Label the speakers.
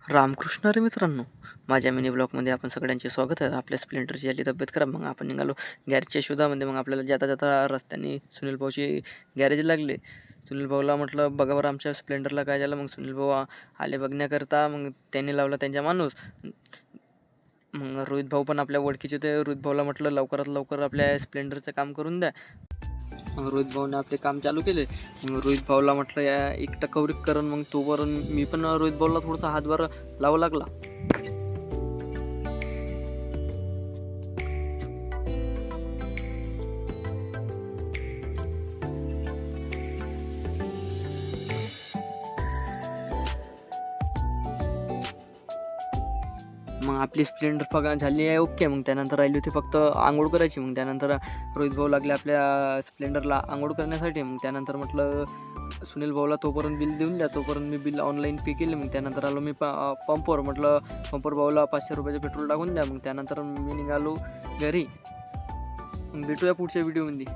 Speaker 1: रामकृष्ण रे मित्रांनो, माझ्या मिनी ब्लॉगमध्ये आपण सगळ्यांचे स्वागत आहे. आपल्या स्प्लेंडरची झाली तब्येत खराब, मग आपण निघालो गॅरेजच्या शोधामध्ये. मग आपल्याला जाता जाता रस्त्याने सुनील भाऊची गॅरेज लागले. सुनील भाऊला म्हटलं बघा बरं आमच्या स्प्लेंडरला काय झालं. मग सुनील भाऊ आले बघण्याकरता. मग त्यांनी लावला त्यांचा माणूस. मग रोहित भाऊ पण आपल्या ओळखीचे होते. रोहित भाऊला म्हटलं लवकरात लवकर आपल्या स्प्लेंडरचं काम करून द्या. मग रोहित भाऊने आपले काम चालू केले. मग रोहित भाऊला म्हटलं या एकटा कवरिक करून. मग तोपर्यंत मी पण रोहित भाऊला थोडासा हातभार लावू लागला. मग आपली स्प्लेंडर पगा झाली आहे ओके. मग त्यानंतर राहिली होती फक्त आंघोळ करायची. मग त्यानंतर रोहित भाऊ लागले आपल्या स्प्लेंडरला आंघोळ करण्यासाठी. मग त्यानंतर म्हटलं सुनील भाऊला तोपर्यंत बिल देऊन द्या. तोपर्यंत मी बिल ऑनलाईन पे केले. मग त्यानंतर आलो मी पंपवर. म्हटलं पंपवर भाऊला 500 रुपयाचं पेट्रोल टाकून द्या. मग त्यानंतर मी निघालो घरी. मग भेटूया पुढच्या व्हिडिओमध्ये.